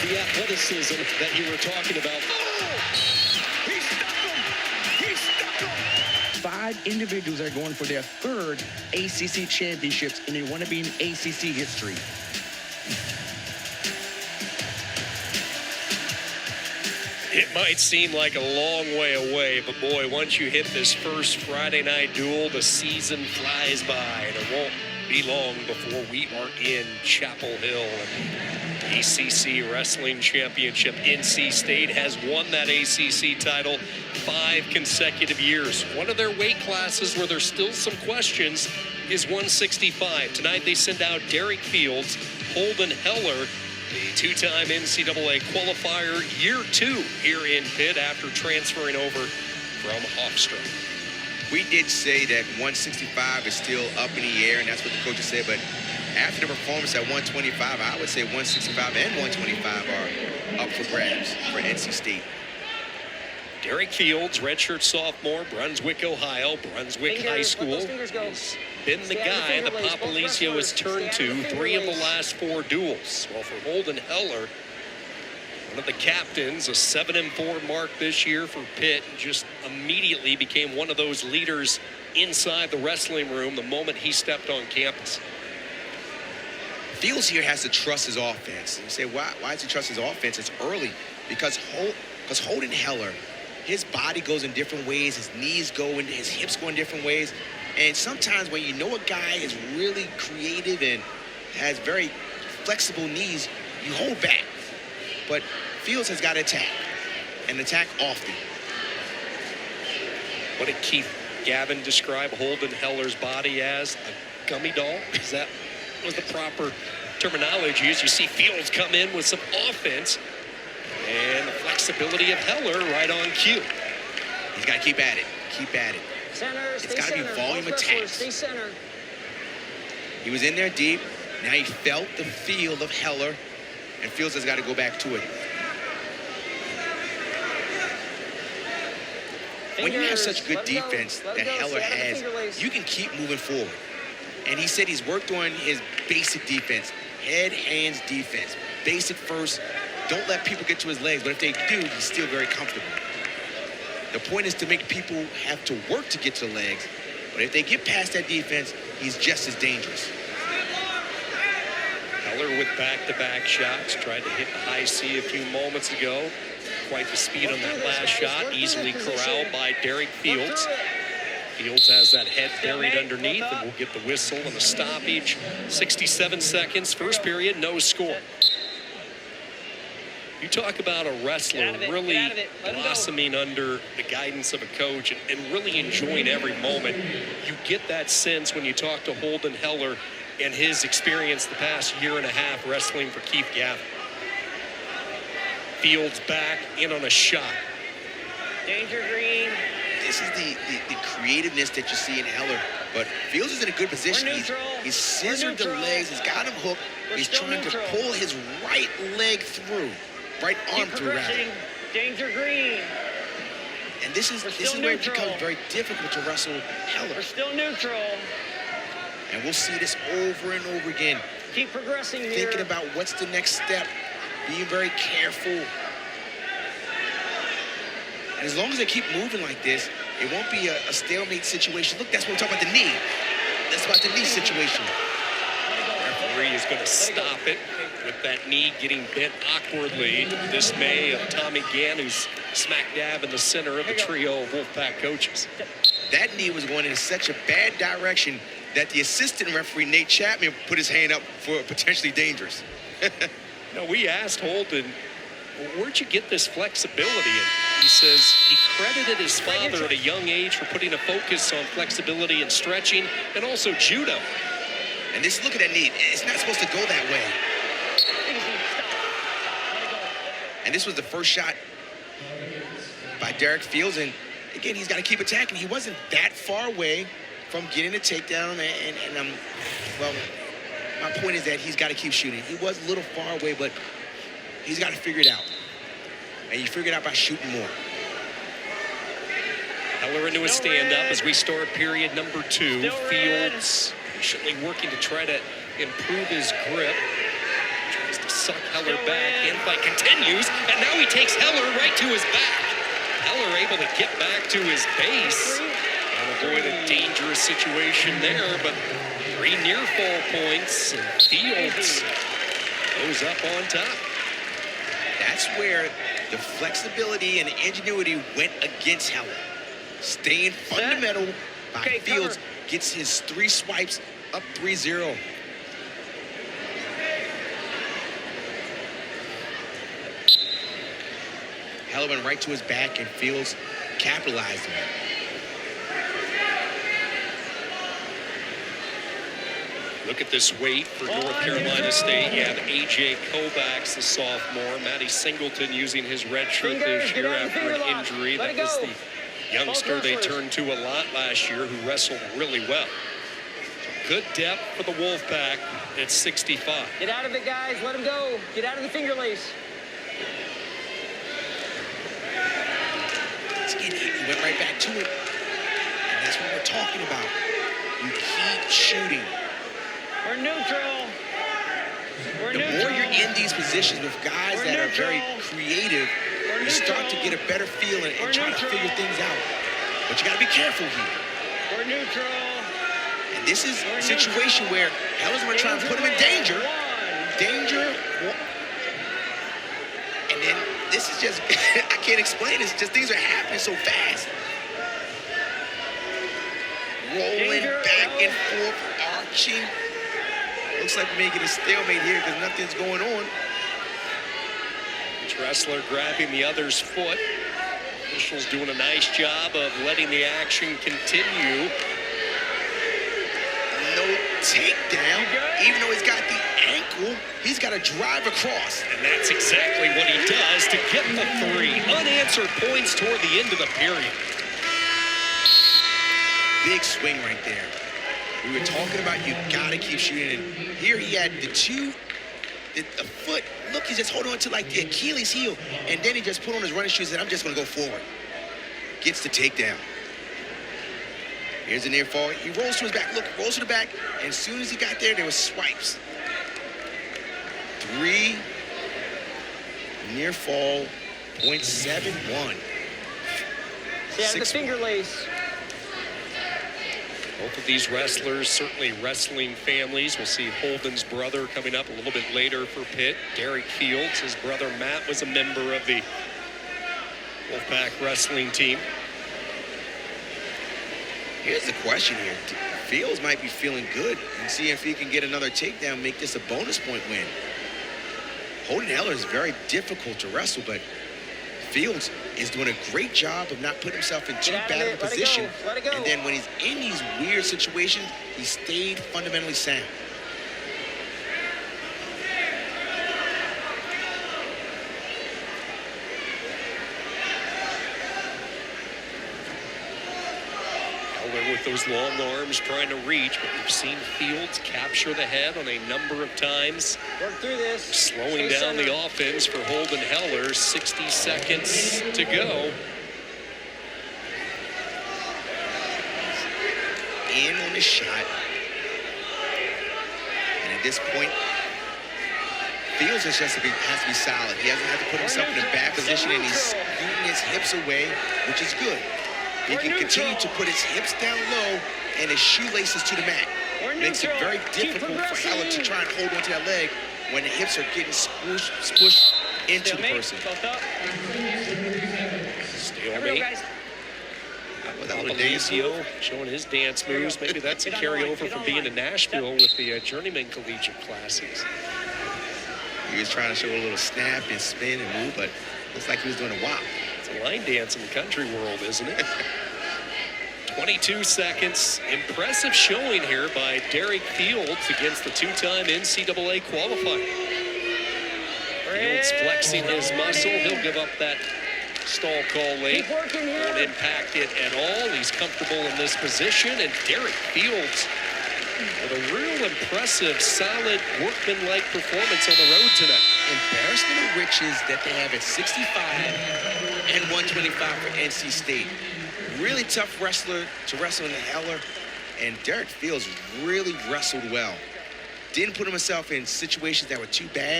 the athleticism that you were talking about. Oh! He stuck him! He stuck him! 5 individuals are going for their 3rd ACC championships, and they want to be in ACC history. It might seem like a long way away, but boy, once you hit this first Friday night duel, the season flies by, and it won't be long before we are in Chapel Hill. The ACC Wrestling Championship. NC State has won that ACC title 5 consecutive years. One of their weight classes where there's still some questions is 165. Tonight they send out Derek Fields, Holden Heller, the 2-time NCAA qualifier, year 2 here in Pitt after transferring over from Hofstra. We did say that 165 is still up in the air, and that's what the coaches said, but after the performance at 125, I would say 165 and 125 are up for grabs for NC State. Derek Fields, redshirt sophomore, Brunswick, Ohio, Brunswick High School. Been the guy that Popolizio has turned to 3 of the last 4 duels. Well, for Holden Heller, one of the captains, a 7-4 mark this year for Pitt, just immediately became one of those leaders inside the wrestling room the moment he stepped on campus. Fields here has to trust his offense. You say, why does he trust his offense? It's early because Holden Heller, his body goes in different ways, his knees go in, his hips go in different ways. And sometimes when you know a guy is really creative and has very flexible knees, you hold back. But Fields has got to attack, and attack often. What did Keith Gavin describe Holden Heller's body as? A gummy doll? Is that was the proper terminology? As you see Fields come in with some offense, and the flexibility of Heller right on cue. He's got to keep at it. Keep at it. Center, it's got to be volume attacks. Stay center. He was in there deep. Now he felt the feel of Heller, and Fields has got to go back to it. When you have such good defense that Heller has, you can keep moving forward. And he said he's worked on his basic defense, head, hands defense. Basic first. Don't let people get to his legs, but if they do, he's still very comfortable. The point is to make people have to work to get to the legs, but if they get past that defense, he's just as dangerous. Heller with back-to-back shots, tried to hit the high C a few moments ago. Quite the speed on that last shot, easily corralled by Derek Fields. Fields has that head buried underneath, and we'll get the whistle and the stoppage. 67 seconds, first period, no score. You talk about a wrestler really blossoming under the guidance of a coach and really enjoying every moment. You get that sense when you talk to Holden Heller and his experience the past year and a half wrestling for Keith Gavin. Fields back in on a shot. Danger green. This is the creativeness that you see in Heller. But Fields is in a good position. He's scissored the legs. He's got him hooked. He's trying to pull his right leg through. Right arm through, rather. Danger green. And this is where it becomes very difficult to wrestle Heller. We're still neutral. And we'll see this over and over again. Keep progressing here. Thinking about what's the next step. Being very careful. And as long as they keep moving like this, it won't be a stalemate situation. Look, that's what we're talking about, the knee. That's about the knee situation. Referee is going to stop it with that knee getting bent awkwardly to the dismay of Tommy Gann, who's smack dab in the center of the trio of Wolfpack coaches. That knee was going in such a bad direction that the assistant referee, Nate Chapman, put his hand up for potentially dangerous. No, we asked Holden, where'd you get this flexibility? And he says he credited his father at a young age for putting a focus on flexibility and stretching, and also judo. And this, look at that knee. It's not supposed to go that way. And this was the first shot by Derek Fields. And again, he's got to keep attacking. He wasn't that far away from getting a takedown. And well, my point is that he's got to keep shooting. He was a little far away, but he's got to figure it out. And you figure it out by shooting more. Heller into a stand-up as we start period number 2. Fields patiently working to try to improve his grip. Tries to suck Heller Still back. in. Hand fight continues, and now he takes Heller right to his back. Heller able to get back to his base and avoid a dangerous situation there, but 3 near fall points, and Fields goes up on top. That's where the flexibility and the ingenuity went against Heller. Staying fundamental by Okay, Fields, cover. gets his 3 swipes up 3-0. Heller went right to his back, and Fields capitalized on it. Look at this weight for North Carolina State. You have A.J. Kovacs, the sophomore. Matty Singleton using his red shirt this Fingers, year get out of after finger an lock. injury. Let That it was go. the youngster they wrestlers. turned to a lot last year who wrestled really well. Good depth for the Wolfpack at 65. Get out of it, guys. Let him go. Get out of the finger lace. Again, he went right back to it. And that's what we're talking about. You keep shooting. We're neutral. We're The neutral. more you're in these positions with guys We're that are very neutral. creative, We're you start to neutral. get a better feel and We're try to neutral. figure things out. But you got to be careful here. We're neutral. And this is We're a situation where Heller's going to try and put him in danger. One. Danger. And then this is just, I can't explain this. Just things are happening so fast. Rolling Danger, back no. and forth, arching. Looks like we're making a stalemate here because nothing's going on. Each wrestler grabbing the other's foot. Officials doing a nice job of letting the action continue. No takedown. Even though he's got the ankle, he's got to drive across. And that's exactly what he does to get the 3 unanswered points toward the end of the period. Big swing right there. We were talking about you got to keep shooting. And here he had the foot. Look, he's just holding on to like the Achilles heel. And then he just put on his running shoes and I'm just going to go forward. Gets the takedown. Here's a near fall. He rolls to his back. Look, rolls to the back. And as soon as he got there were swipes. 3 near fall, 0.71. Stay out of the 6-1. finger lace. Both of these wrestlers, certainly wrestling families. We'll see Holden's brother coming up a little bit later for Pitt. Derek Fields, his brother Matt was a member of the Wolfpack wrestling team. Here's the question here. Fields might be feeling good and see if he can get another takedown, make this a bonus point win. Holden Heller is very difficult to wrestle, but Fields is doing a great job of not putting himself in too Get out of bad of it. a Let it go. position. Let it go. And then when he's in these weird situations, he stayed fundamentally sound. Heller with those long arms trying to reach, but we've seen Fields capture the head on a number of times. Work through this. Slowing Stay down centered. the offense for Holden Heller. 60 seconds to go. In on the shot. And at this point, Fields has to be solid. He hasn't had to put himself in a bad position, and he's scooting his hips away, which is good. He can continue to put his hips down low and his shoelaces to the mat. Makes it very difficult for Heller to try and hold onto that leg when the hips are getting squished into the person. Both up. Here we go, Stalemate. guys. Well, that little dance move. Aparicio showing his dance moves. Maybe that's a Get on the line, carryover get from on being the in line. Nashville with the Journeyman Collegiate Classics. He was trying to show a little snap and spin and move, but looks like he was doing a wop. It's a line dance in the country world, isn't it? 22 seconds. Impressive showing here by Derek Fields against the 2-time NCAA qualifier. Fields flexing his muscle. He'll give up that stall call late. Keep working here. Won't impact it at all. He's comfortable in this position. And Derek Fields with a real impressive, solid, workman-like performance on the road tonight. Embarrassment of riches that they have at 65 and 125 for NC State. Really tough wrestler to wrestle in the Heller, and Derek Fields really wrestled well. Didn't put himself in situations that were too bad.